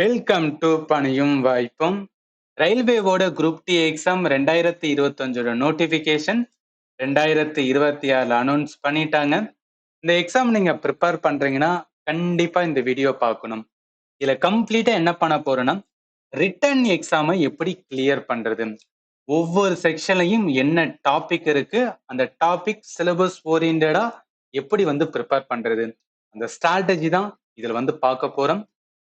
Welcome to பணியும் வாய்ப்பும். ரயில்வேவோட group D exam 2025 notification 2026 announce பண்ணிட்டாங்க. இந்த எக்ஸாம் நீங்க ப்ரிப்பேர் பண்றீங்கன்னா கண்டிப்பா இந்த வீடியோ பார்க்கணும். இதுல கம்ப்ளீட்டா என்ன பண்ண போறோம்னா, ரிட்டன் எக்ஸாமை எப்படி கிளியர் பண்றது, ஒவ்வொரு செக்ஷன்லையும் என்ன டாபிக் இருக்கு, அந்த டாபிக் சிலபஸ் ஓரியன்டா எப்படி ப்ரிப்பேர் பண்றது, அந்த ஸ்ட்ராட்டஜி தான் இதுல பார்க்க போறோம்.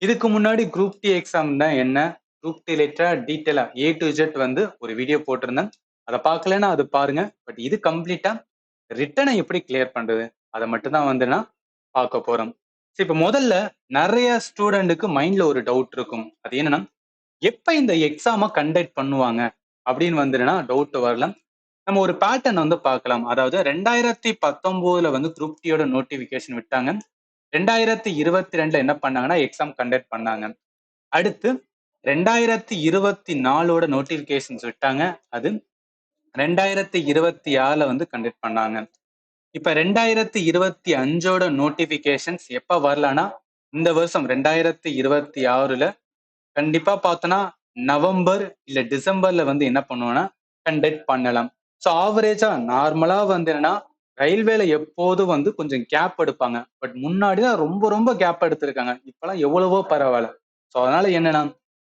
இதுக்கு முன்னாடி குரூப் டி எக்ஸாம்னா என்ன, குரூப் டி ரிலேட்டடா டீட்டெயிலா A to Z ஒரு வீடியோ போட்டிருந்தேன். அதை பார்க்கலன்னா அது பாருங்க. பட் இது கம்ப்ளீட்டா ரிட்டனை எப்படி கிளியர் பண்றது அதை மட்டும் தான் நான் பார்க்க போறோம். இப்ப முதல்ல நிறைய ஸ்டூடெண்ட்டுக்கு மைண்ட்ல ஒரு டவுட் இருக்கும். அது என்னன்னா, எப்ப இந்த எக்ஸாம கண்டக்ட் பண்ணுவாங்க அப்படின்னு டவுட் வரலாம். நம்ம ஒரு பேட்டர்ன் பார்க்கலாம். அதாவது 2019 குரூப் டியோட நோட்டிபிகேஷன் விட்டாங்க. 2022 என்ன பண்ணாங்கன்னா எக்ஸாம் கண்டக்ட் பண்ணாங்க. அடுத்து 2024 நோட்டிபிகேஷன்ஸ் விட்டாங்க. அது 2026 கண்டக்ட் பண்ணாங்க. இப்ப 2025 நோட்டிபிகேஷன்ஸ் எப்ப வரலான்னா, இந்த வருஷம் 2026 கண்டிப்பா பார்த்தோன்னா நவம்பர் இல்ல டிசம்பர்ல என்ன பண்ணுவோம்னா கண்டக்ட் பண்ணலாம். ஸோ ஆவரேஜா நார்மலா என்னன்னா, ரயில்வேல எப்போதும் கொஞ்சம் கேப் எடுப்பாங்க. பட் முன்னாடி தான் ரொம்ப ரொம்ப கேப் எடுத்திருக்காங்க. இப்பெல்லாம் எவ்வளவோ பரவாயில்ல. ஸோ அதனால என்னன்னா,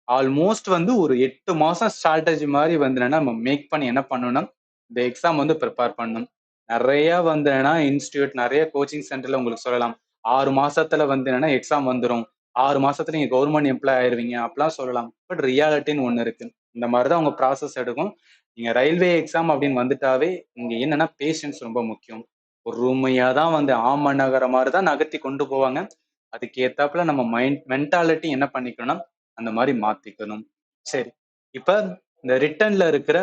ஆல்மோஸ்ட் ஒரு 8 மாசம் ஸ்ட்ராட்டஜி மாதிரி என்னன்னா நம்ம மேக் பண்ணி என்ன பண்ணணும்னா இந்த எக்ஸாம் ப்ரிப்பேர் பண்ணணும். நிறைய என்னன்னா இன்ஸ்டியூட், நிறைய கோச்சிங் சென்டர்ல உங்களுக்கு சொல்லலாம். 6 மாசத்துல என்னன்னா எக்ஸாம் வந்துடும். 6 மாசத்துல நீங்க கவர்மெண்ட் எம்ப்ளாய் ஆயிருவீங்க அப்படிலாம் சொல்லலாம். பட் ரியாலிட்டின்னு ஒண்ணு இருக்கு. இந்த மாதிரிதான் உங்க ப்ராசஸ் எடுக்கும். நீங்க ரயில்வே எக்ஸாம் அப்படின்னு வந்துட்டாவே இங்க என்னன்னா பேஷன்ஸ் ரொம்ப முக்கியம். ஒரு ரூமையா தான் ஆம நகர மாதிரி தான் நகர்த்தி கொண்டு போவாங்க. அதுக்கு ஏத்தாப்புல நம்ம மென்டாலிட்டி என்ன பண்ணிக்கணும்னா அந்த மாதிரி மாத்திக்கணும். சரி, இப்ப இந்த ரிட்டன்ல இருக்கிற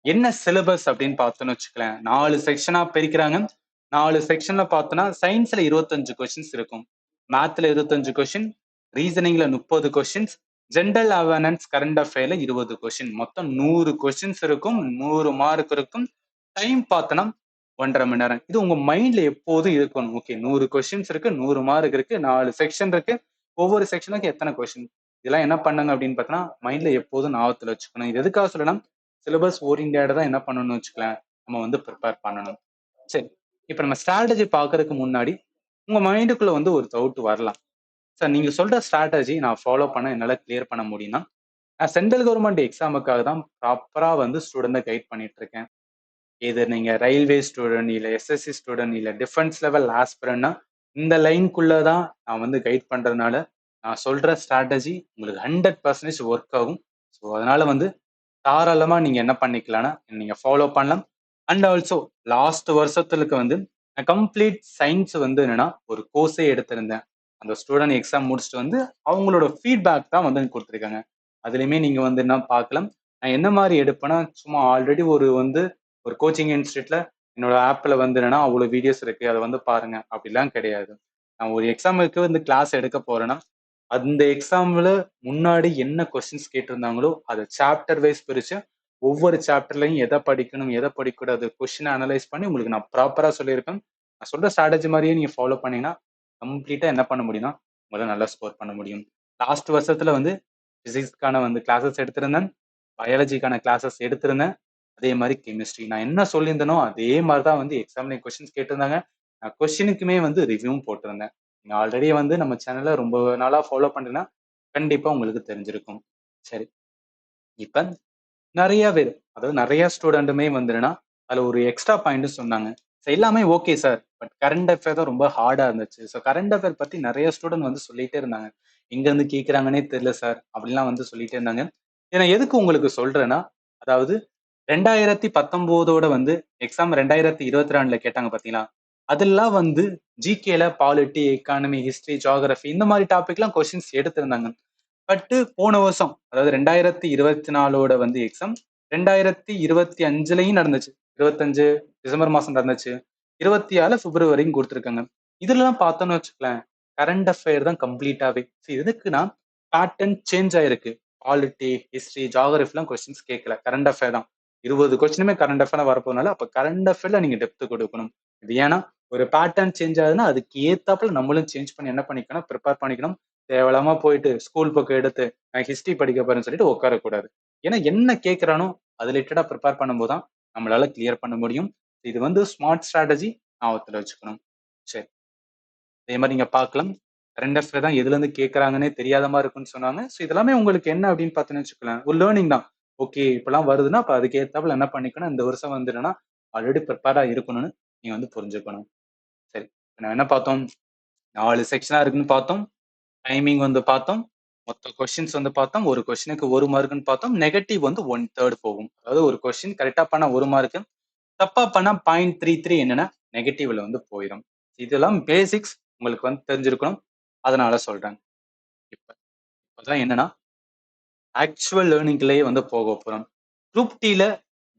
என்ன சிலபஸ் அப்படின்னு பார்த்தோன்னு வச்சுக்கலாம். 4 செக்ஷனா பிரிக்கிறாங்க. 4 செக்ஷன்ல பார்த்தோன்னா சயின்ஸ்ல 25 கொஸ்டின்ஸ் இருக்கும், மேத்ல 25 கொஸ்டின், ரீசனிங்ல 30 கொஸ்டின்ஸ், ஜென்ரல் அவேர்னஸ் கரண்ட் அஃபேர்ல 20 கொஸ்டின், மொத்தம் 100 கொஸ்டின்ஸ் இருக்கும். 100 மார்க் இருக்கும். டைம் பார்த்தோன்னா 1.5 மணி நேரம். இது உங்க மைண்ட்ல எப்போதும் இருக்கணும். ஓகே, 100 கொஸ்டின்ஸ் இருக்கு, 100 மார்க் இருக்கு, 4 செக்ஷன் இருக்கு, ஒவ்வொரு செக்ஷனுக்கு எத்தனை கொஸ்டின், இதெல்லாம் என்ன பண்ணுங்க அப்படின்னு பார்த்தோன்னா மைண்ட்ல எப்போதும் ஞாபகத்துல வச்சுக்கணும். இது எதுக்காக சொல்லணும், சிலபஸ் ஓரியன்டா தான் என்ன பண்ணணும்னு வச்சுக்கலாம் நம்ம ப்ரிப்பேர் பண்ணணும். சரி, இப்ப நம்ம ஸ்ட்ராட்டஜி பாக்குறதுக்கு முன்னாடி உங்க மைண்டுக்குள்ள ஒரு டவுட் வரலாம். சார், நீங்க சொல்ற ஸ்ட்ராட்டஜி நான் ஃபாலோ பண்ண என்னால கிளியர் பண்ண முடியும்னா, நான் சென்ட்ரல் கவர்மெண்ட் எக்ஸாமுக்காக தான் ப்ராப்பரா ஸ்டூடெண்ட்டை கைட் பண்ணிட்டு இருக்கேன். இது நீங்க ரயில்வே ஸ்டூடெண்ட் இல்ல SSC ஸ்டூடெண்ட் இல்ல டிஃபென்ஸ் லெவல் ஆஸ்பிரண்ட்னா இந்த லைனுக்குள்ள தான் நான் கைட் பண்றதுனால நான் சொல்ற ஸ்ட்ராட்டஜி உங்களுக்கு 100% ஒர்க் ஆகும். ஸோ அதனால தாராளமா நீங்க என்ன பண்ணிக்கலாம்னா நீங்க ஃபாலோ பண்ணலாம். அண்ட் ஆல்சோ லாஸ்ட் வருஷத்துக்கு நான் கம்ப்ளீட் சயின்ஸ் என்னன்னா ஒரு கோர்ஸே எடுத்திருந்தேன். அந்த ஸ்டூடெண்ட் எக்ஸாம் முடிச்சுட்டு அவங்களோட ஃபீட்பேக் தான் கொடுத்துருக்காங்க. அதுலயுமே நீங்க என்ன பார்க்கலாம். நான் என்ன மாதிரி எடுப்பேன்னா, சும்மா ஆல்ரெடி ஒரு கோச்சிங் இன்ஸ்டியூட்ல என்னோட ஆப்ல என்னன்னா அவ்வளவு வீடியோஸ் இருக்கு, அதை பாருங்க அப்படிலாம் கிடையாது. நான் ஒரு எக்ஸாமுக்கு கிளாஸ் எடுக்க போறேன்னா அந்த எக்ஸாம்ல முன்னாடி என்ன கொஸ்டின்ஸ் கேட்டிருந்தாங்களோ அதை சாப்டர் வைஸ் பிரிச்சு ஒவ்வொரு சாப்டர்லையும் எதை படிக்கணும் எதை படிக்கக்கூடாது கொஸ்டினை அனலைஸ் பண்ணி உங்களுக்கு நான் ப்ராப்பரா சொல்லியிருப்பேன். நான் சொல்ற ஸ்ட்ராட்டஜி மாதிரியே நீங்க ஃபாலோ பண்ணீங்கன்னா கம்ப்ளீட்டா என்ன பண்ண முடியும்னா உங்களால நல்லா ஸ்கோர் பண்ண முடியும். லாஸ்ட் வருஷத்துல பிசிக்ஸ்க்கான கிளாஸஸ் எடுத்திருந்தேன், பயாலஜிக்கான கிளாஸஸ் எடுத்திருந்தேன், அதே மாதிரி கெமிஸ்ட்ரி நான் என்ன சொல்லியிருந்தனோ அதே மாதிரிதான் எக்ஸாம்ல கொஸ்டின்ஸ் கேட்டிருந்தாங்க. நான் கொஸ்டினுக்குமே ரிவ்யூவும் போட்டிருந்தேன். நீங்க ஆல்ரெடி நம்ம சேனலை ரொம்ப நாளா ஃபாலோ பண்றீங்கன்னா கண்டிப்பா உங்களுக்கு தெரிஞ்சிருக்கும். சரி, இப்ப நிறைய பேர், அதாவது நிறைய ஸ்டூடெண்ட்டுமே அதுல ஒரு எக்ஸ்ட்ரா பாயிண்ட் சொன்னாங்க. எல்லாமே okay sir, but current affair தான் ரொம்ப ஹார்டா இருந்துச்சு. ஸோ கரண்ட் அஃபேர் பத்தி நிறைய ஸ்டூடெண்ட் சொல்லிட்டே இருந்தாங்க. எங்க இருந்து கேட்கறாங்கன்னே தெரியல சார் அப்படிலாம் சொல்லிட்டே இருந்தாங்க. ஏன்னா எதுக்கு உங்களுக்கு சொல்றேன்னா, அதாவது 2019 எக்ஸாம் 2022 கேட்டாங்க பாத்தீங்களா, அதெல்லாம் ஜிகேல பாலிட்டி, எக்கானமி, ஹிஸ்டரி, ஜியோகிராஃபி இந்த மாதிரி டாபிக்லாம் கொஸ்டின்ஸ் எடுத்திருந்தாங்க. பட் போன வருஷம், அதாவது 2024 எக்ஸாம் 2025லயும் நடந்துச்சு. 25 டிசம்பர் மாசம் நடந்துச்சு, 26 பிப்ரவரியும் கொடுத்துருக்காங்க. இதெல்லாம் பார்த்தோம்னு வச்சுக்கலாம், கரண்ட் அஃபேர் தான் கம்ப்ளீட்டாவே. எதுக்குன்னா பேட்டர்ன் சேஞ்ச் ஆயிருக்கு. பாலிட்டி, ஹிஸ்டரி, ஜியோகிராஃபிலாம் கொஸ்டின்ஸ் கேட்கல, கரண்ட் அஃபேர் தான். 20 கொஸ்டினுமே கரண்ட் அஃபேர் வரப்போனால அப்ப கரண்ட் அஃபேர்ல நீங்க டெப்த் கொடுக்கணும். இது ஏன்னா ஒரு பேட்டர்ன் சேஞ்ச் ஆகுதுன்னா அதுக்கு ஏத்தாப்புல நம்மளும் சேஞ்ச் பண்ணி என்ன பண்ணிக்கணும், ப்ரிப்பேர் பண்ணிக்கணும். தேவையில்லாம போயிட்டு ஸ்கூல் புக் எடுத்து நான் ஹிஸ்டரி படிக்க போறேன்னு சொல்லிட்டு உட்காரக்கூடாது. ஏன்னா என்ன கேட்கறானோ அது ரிலேட்டடா ப்ரிப்பேர் பண்ணும்போது தான் நம்மளால கிளியர் பண்ண முடியும். இது வந்து ஸ்மார்ட் ஸ்ட்ராட்டஜி ஞாபகத்துல வச்சுக்கணும். சரி, அதே மாதிரி நீங்க பார்க்கலாம். கரண்ட் அஃபேர் தான் எதுல இருந்து கேட்கறாங்கன்னே தெரியாத மாதிரி இருக்குன்னு சொன்னாங்க. ஸோ இதெல்லாமே உங்களுக்கு என்ன அப்படின்னு பார்த்தீங்கன்னு வச்சுக்கலாம், ஒரு லேர்னிங் தான். ஓகே, இப்பெல்லாம் வருதுன்னா அப்ப அதுக்கு ஏத்தாப்புல என்ன பண்ணிக்கணும், இந்த வருஷம் வந்து என்னன்னா ஆல்ரெடி ப்ரிப்பேரா இருக்கணும்னு நீங்க வந்து புரிஞ்சுக்கணும். சரி, இப்ப நான் என்ன பார்த்தோம், 4 செக்ஷனா இருக்குன்னு பார்த்தோம். டைமிங் வந்து பார்த்தோம். மொத்த கொஸ்டின்ஸ் வந்து பார்த்தோம். ஒரு கொஸ்டினுக்கு 1 மார்க்ன்னு பார்த்தோம். நெகட்டிவ் வந்து 1/3 போகும். அதாவது ஒரு கொஸ்டின் கரெக்ட்டா பண்ணா 1 மார்க்கு. தப்பா பண்ணா 0.33 என்னன்னா நெகட்டிவ்ல வந்து போயிரும். இதெல்லாம் பேசிக்ஸ் உங்களுக்கு வந்து தெரிஞ்சிருக்கணும். அதனால சொல்றேன். இப்ப இப்பதான் என்னன்னா ஆக்சுவல் லேர்னிங்லயே வந்து போக போறோம். குரூப் டில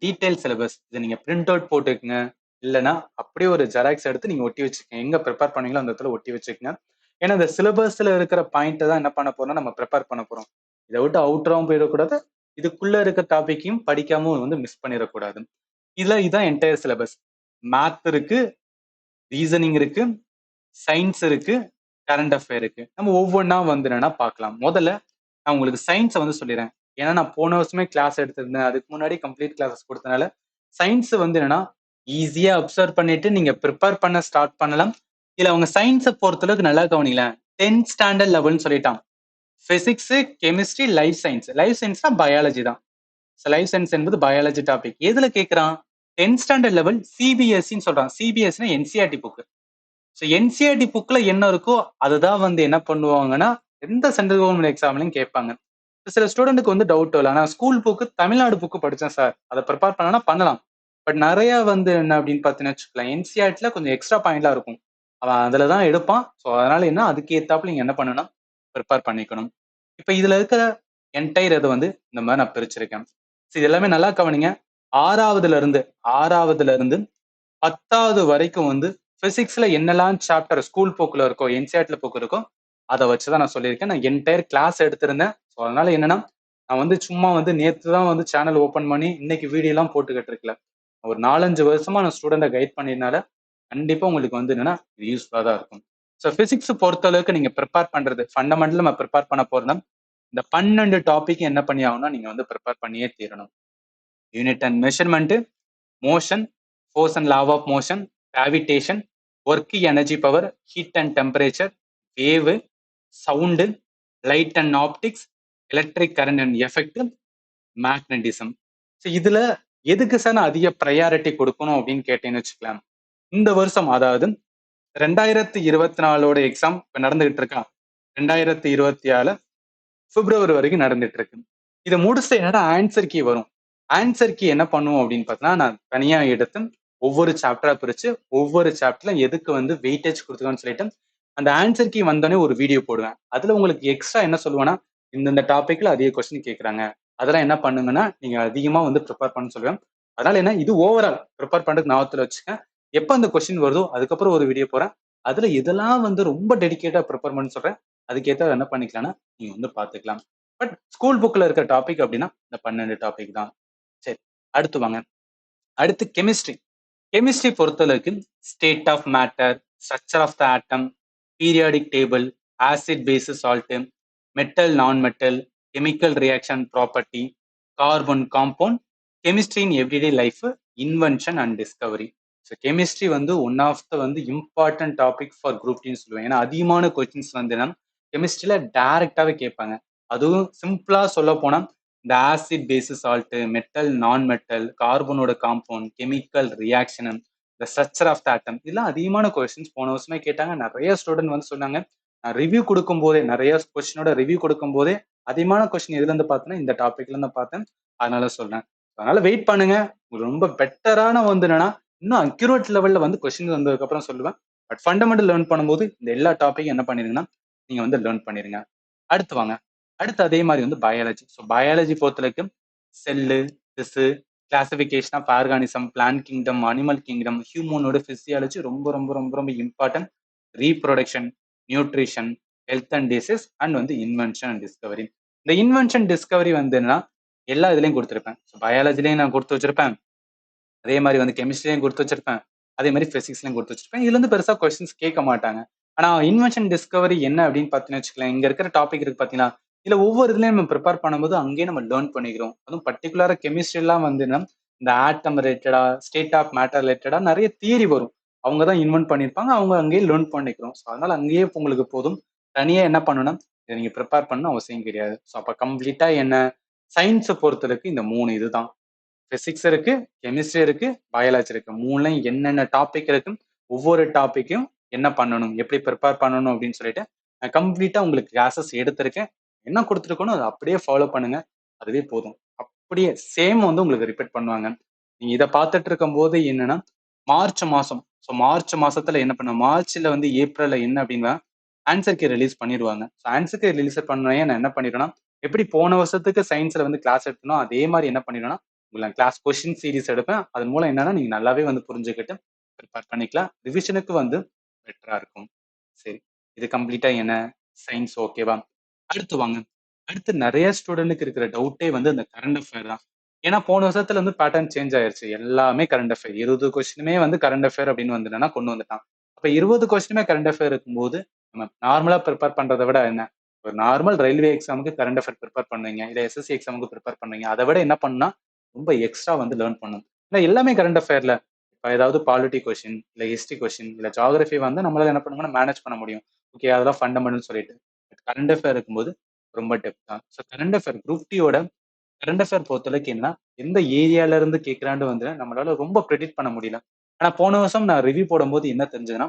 டீடைல் சிலபஸ் இத நீங்க பிரிண்ட் அவுட் போட்டுக்கங்க. இல்லன்னா அப்படியே ஒரு ஜெராக்ஸ் எடுத்து நீங்க ஒட்டி வச்சுக்கங்க. எங்க பிரிப்பேர் பண்ணீங்களோ அந்த இடத்துல ஒட்டி வச்சுக்கங்க. ஏன்னா இந்த சிலபஸ்ல இருக்கிற பாயிண்ட்ட தான் என்ன பண்ண போறோம்னா நம்ம பிரிப்பேர் பண்ண போறோம். இத விட்டு அவுட்டராவும் போயிடக்கூடாது. இதுக்குள்ள இருக்க டாபிக்கையும் படிக்காம வந்து மிஸ் பண்ணிடக்கூடாது. இதான் என்டையர் சிலபஸ். மேத் இருக்கு, ரீசனிங் இருக்கு, சயின்ஸ் இருக்கு, கரண்ட் அஃபேர் இருக்கு. நம்ம ஒவ்வொன்னா வந்து என்னன்னா பார்க்கலாம். முதல்ல நான் உங்களுக்கு சயின்ஸ வந்து சொல்லிடுறேன். ஏன்னா நான் போன வருஷமே கிளாஸ் எடுத்திருந்தேன். அதுக்கு முன்னாடி கம்ப்ளீட் கிளாஸஸ் கொடுத்தனால சயின்ஸ் வந்து என்னன்னா ஈஸியா அப்சர்வ் பண்ணிட்டு நீங்க ப்ரிப்பேர் பண்ண ஸ்டார்ட் பண்ணலாம். இல்ல அவங்க சயின்ஸை பொறுத்தளவுக்கு நல்லா கவனிங்களேன். 10th ஸ்டாண்டர்ட் லெவல்னு சொல்லிட்டான். Physics, chemistry, life science. Life சயின்ஸ்னா பயாலஜி தான். லைஃப் சயின்ஸ் என்பது பயாலஜி டாபிக். எதுல கேட்கறான்? 10th ஸ்டாண்டர்ட் லெவல் சிபிஎஸ்சின்னு சொல்றான். சிபிஎஸ்சினா என்சிஆர்டி புக். ஸோ என்சிஆர்டி புக்ல என்ன இருக்கோ அதுதான் வந்து என்ன பண்ணுவாங்கன்னா எந்த சென்ட்ரல் கவர்மெண்ட் எக்ஸாம்லையும் கேட்பாங்க. சில ஸ்டூடெண்ட்டுக்கு வந்து டவுட் இல்லை. ஆனா ஸ்கூல் புக்கு தமிழ்நாடு புக்கு படிச்சேன் சார், அதை ப்ரிப்பேர் பண்ணனா பண்ணலாம். பட் நிறைய வந்து என்ன அப்படின்னு பார்த்தீங்கன்னு வச்சுக்கலாம், என்சிஆர்டில கொஞ்சம் எக்ஸ்ட்ரா பாயிண்ட்லாம் இருக்கும். அவன் அதுல தான் எடுப்பான். ஸோ அதனால என்ன அதுக்கு ஏத்தாப்புல நீங்க என்ன பண்ணணும், ப்ரிப்பேர் பண்ணிக்கணும். இப்ப இதுல இருக்கிற என்டையர் இதை வந்து இந்த மாதிரி நான் பிரிச்சிருக்கேன். ஸோ இது எல்லாமே நல்லா கவனிங்க. ஆறாவதுல இருந்து 10வது வரைக்கும் வந்து பிசிக்ஸ்ல என்னெல்லாம் சாப்டர் ஸ்கூல் புக்ல இருக்கோ, என்சிஆர்டில புக் இருக்கோ, அதை வச்சுதான் நான் சொல்லியிருக்கேன். நான் என்டையர் கிளாஸ் எடுத்திருந்தேன். ஸோ அதனால என்னன்னா நான் வந்து சும்மா வந்து நேத்து தான் வந்து சேனல் ஓபன் பண்ணி இன்னைக்கு வீடியோ எல்லாம் போட்டுக்கிட்டு இருக்கல. ஒரு 4-5 வருஷமா நான் ஸ்டூடெண்ட்டை கைட் பண்ணினால கண்டிப்பா உங்களுக்கு வந்து என்னன்னா இது யூஸ்ஃபுல்லா தான் இருக்கும். ஸோ பிசிக்ஸ் பொறுத்த அளவுக்கு நீங்க ப்ரிப்பேர் பண்றது ஃபண்டமெண்டல் நம்ம ப்ரிப்பேர் பண்ண போறோம்னா இந்த 12 டாபிக் என்ன பண்ணி ஆகும்னா நீங்க வந்து ப்ரிப்பேர் பண்ணியே தீரணும். Unit and measurement, motion, force and law of motion, gravitation, work energy power, heat and temperature, wave, sound, light and optics, electric current and effect, magnetism. So இதுல எதுக்கு சார் நான் அதிக ப்ரையாரிட்டி கொடுக்கணும் அப்படின்னு கேட்டேன்னு வச்சுக்கலாம். இந்த வருஷம் அதாவது 2024 எக்ஸாம் இப்ப நடந்துகிட்டு இருக்கா. 2026 பிப்ரவரி வரைக்கும் நடந்துட்டு இருக்கு. இதை முடிச்ச என்னடா ஆன்சர் கீ வரும். ஆன்சர் கீ என்ன பண்ணுவோம் அப்படின்னு பார்த்தீங்கன்னா நான் தனியா எடுத்து ஒவ்வொரு சாப்டரா பிரிச்சு ஒவ்வொரு சாப்டர்ல எதுக்கு வந்து வெயிட்டேஜ் கொடுத்துக்கணும்னு சொல்லிட்டு அந்த ஆன்சர் கீ வந்தோடனே ஒரு வீடியோ போடுவேன். அதுல உங்களுக்கு எக்ஸ்ட்ரா என்ன சொல்லுவேன்னா இந்த டாபிக்ல அதிக கொஸ்டின் கேட்கறாங்க, அதெல்லாம் என்ன பண்ணுங்கன்னா நீங்க அதிகமா வந்து ப்ரிப்பேர் பண்ண சொல்லுவேன். அதனால என்ன இது ஓவரால் ப்ரிப்பேர் பண்றதுக்கு ஞாபகத்துல வச்சுக்கேன். எப்ப அந்த கொஸ்டின் வருதோ அதுக்கப்புறம் ஒரு வீடியோ போறேன். அதுல இதெல்லாம் வந்து ரொம்ப டெடிகேட்டா ப்ரிப்பேர் பண்ண சொல்றேன். அதுக்கேற்ற என்ன பண்ணிக்கலாம்னா நீங்க வந்து பாத்துக்கலாம். பட் ஸ்கூல் புக்ல இருக்க டாபிக் அப்படின்னா இந்த 12 டாபிக் தான். சரி, அடுத்து வாங்க. அடுத்து கெமிஸ்ட்ரி. கெமிஸ்ட்ரி பொறுத்தளவுக்கு state of matter, structure of the atom, periodic table, acid basis salt, metal non metal, chemical reaction property, carbon compound, chemistry in everyday life, invention and discovery. So chemistry வந்து one of the வந்து important topic for group டின்னு சொல்லுவேன். ஏன்னா அதிகமான questions வந்து என்ன கெமிஸ்ட்ரியில டைரக்டாவே கேட்பாங்க. அதுவும் சிம்பிளா சொல்ல போனா இந்த acid basis salt, metal non metal, கார்பனோட காம்பவுண்ட், கெமிக்கல் ரியாக்ஷன், இந்த ஸ்ட்ரக்சர் ஆஃப் த ஆட்டம், இதெல்லாம் அதிகமான கொஸ்டின்ஸ் போன வருஷமே கேட்டாங்க. நிறைய ஸ்டூடெண்ட் வந்து சொன்னாங்க. நான் ரிவ்யூ கொடுக்கும் போதே நிறைய கொஸ்டினோட ரிவ்யூ கொடுக்கும் போதே அதிகமான கொஸ்டின் எதுல இருந்து பார்த்தேன்னா இந்த டாபிக்ல இருந்து பார்த்தேன். அதனால சொல்றேன். அதனால வெயிட் பண்ணுங்க. ரொம்ப பெட்டரான வந்து என்னன்னா இன்னும் அக்யூரேட் லெவல்ல வந்து கொஸ்டின் வந்ததுக்கு அப்புறம் சொல்லுவேன். பட் ஃபண்டமெண்டல் லேர்ன் பண்ணும்போது இந்த எல்லா டாபிக்கும் என்ன பண்ணிருங்கன்னா நீங்க வந்து லேர்ன் பண்ணிருங்க. அடுத்து வாங்க. அடுத்து அதே மாதிரி வந்து பயாலஜி. ஸோ பயாலஜி பொறுத்தவரைக்கும் செல்லு, திசு, classification of organism, plant kingdom, animal kingdom, ஹியூமனோட பிசியாலஜி ரொம்ப ரொம்ப ரொம்ப ரொம்ப important. Reproduction, nutrition, health and disease and வந்து இன்வென்ஷன் அண்ட் டிஸ்கவரி. இந்த இன்வென்ஷன் டிஸ்கவரி வந்து என்னன்னா எல்லா இதுலயும் கொடுத்துருப்பேன். ஸோ பயாலஜிலையும் நான் கொடுத்து வச்சிருப்பேன். அதே மாதிரி வந்து கெமிஸ்ட்ரிலையும் கொடுத்து வச்சிருப்பேன். அதே மாதிரி பிசிக்ஸ்லையும் கொடுத்து வச்சிருப்பேன். இதுல இருந்து பெருசா கொஸ்டின்ஸ் கேட்க மாட்டாங்க. ஆனா இன்வென்ஷன் டிஸ்கவரி என்ன அப்படின்னு பார்த்தீங்கன்னு வச்சுக்கலாம், இங்க இருக்கிற டாபிக் இருக்கு பார்த்தீங்கன்னா, இதுல ஒவ்வொரு இதுலயும் நம்ம ப்ரிப்பேர் பண்ணும்போது அங்கேயே நம்ம லேர்ன் பண்ணிக்கிறோம். அதுவும் பர்டிகுலரா கெமிஸ்ட்ரி எல்லாம் வந்துன்னா இந்த ஆட்டம் ரிலேட்டடா, ஸ்டேட் ஆஃப் மேட்டர் ரிலேட்டடா நிறைய தியரி வரும். அவங்க தான் இன்வென்ட் பண்ணியிருப்பாங்க. அவங்க அங்கேயே லேர்ன் பண்ணிக்கிறோம். ஸோ அதனால அங்கேயே இப்ப உங்களுக்கு போதும். தனியா என்ன பண்ணணும், இதை நீங்க ப்ரிப்பேர் பண்ணணும் அவசியம் கிடையாது. ஸோ அப்ப கம்ப்ளீட்டா என்ன, சயின்ஸை பொறுத்தவரைக்கும் இந்த 3 இதுதான். பிசிக்ஸ் இருக்கு, கெமிஸ்ட்ரி இருக்கு, பயாலஜி இருக்கு. மூணுலயும் என்னென்ன டாபிக் இருக்கு, ஒவ்வொரு டாபிக்கும் என்ன பண்ணணும், எப்படி ப்ரிப்பேர் பண்ணணும் அப்படின்னு சொல்லிட்டு நான் கம்ப்ளீட்டா உங்களுக்கு கிளாஸஸ் எடுத்திருக்கேன். என்ன கொடுத்துருக்கணும் அதை அப்படியே ஃபாலோ பண்ணுங்க. அதுவே போதும். அப்படியே சேம் வந்து உங்களுக்கு ரிப்பீட் பண்ணுவாங்க. நீங்க இதை பார்த்துட்டு இருக்கும் போது என்னன்னா, மார்ச் மாசம், ஸோ மார்ச் மாசத்துல என்ன பண்ண, மார்ச்ல வந்து ஏப்ரல்ல என்ன அப்படின்னா ஆன்சர் கீ ரிலீஸ் பண்ணிடுவாங்க. ஸோ ஆன்சர் கீ ரிலீஸ் பண்ணே நான் என்ன பண்ணிடுவேன்னா, எப்படி போன வருஷத்துக்கு சயின்ஸ்ல வந்து கிளாஸ் எடுத்தனோ அதே மாதிரி என்ன பண்ணிடுவேன்னா, உங்களுக்கு கிளாஸ் கொஸ்டின் சீரிஸ் எடுப்பேன். அதன் மூலம் என்னன்னா நீங்க நல்லாவே வந்து புரிஞ்சுக்கிட்டு ப்ரிப்பேர் பண்ணிக்கலாம். ரிவிஷனுக்கு வந்து பெட்டரா இருக்கும். சரி, இது கம்ப்ளீட்டா என்ன, சயின்ஸ் ஓகேவா? அடுத்து வாங்க. அடுத்து நிறைய ஸ்டூடெண்ட்க்கு இருக்கிற டவுட்டே வந்து அந்த கரண்ட் அஃபேர் தான். ஏன்னா போன வருஷத்துல வந்து பேட்டர்ன் சேஞ்ச் ஆயிருச்சு. எல்லாமே கரண்ட் அஃபேர். 20 கொஸ்டினுமே வந்து கரண்ட் அஃபேர் அப்படின்னு வந்து என்னன்னா கொண்டு வந்துட்டான். அப்ப 20 கொஸ்டினுமே கரண்ட் அஃபேர் இருக்கும்போது நம்ம நார்மலா ப்ரிப்பேர் பண்றதை விட என்ன, ஒரு நார்மல் ரயில்வே எக்ஸாமுக்கு கரண்ட் அஃபேர் ப்ரிப்பேர் பண்ணுவீங்க, இல்ல எஸ்எஸ்சி எக்ஸாமுக்கு ப்ரிப்பேர் பண்ணுவீங்க. அதை விட என்ன பண்ணா ரொம்ப எக்ஸ்ட்ரா வந்து லேர்ன் பண்ணணும். இல்ல எல்லாமே கரண்ட் அஃபேர்ல இப்ப ஏதாவது பாலிட்டி கொஸ்டின், இல்ல ஹிஸ்டரி கொஸ்டின், இல்ல ஜியோகிராஃபி வந்து நம்மளால என்ன பண்ணுவோம்னா மேனேஜ் பண்ண முடியும். ஓகே, அதெல்லாம் ஃபண்டமெண்டல் சொல்லிட்டு. கரண்ட் அஃபேர் இருக்கும்போது ரொம்ப டெப்த் தான். ஸோ கரண்ட் அஃபேர் குரூப் டியோட கரண்ட் அஃபேர் பொறுத்தளவுக்கு என்னன்னா, எந்த ஏரியால இருந்து கேட்கறான்னு வந்து நம்மளால ரொம்ப ப்ரெடிக்ட் பண்ண முடியல. ஆனா போன வருஷம் நான் ரிவ்யூ போடும்போது என்ன தெரிஞ்சதுன்னா,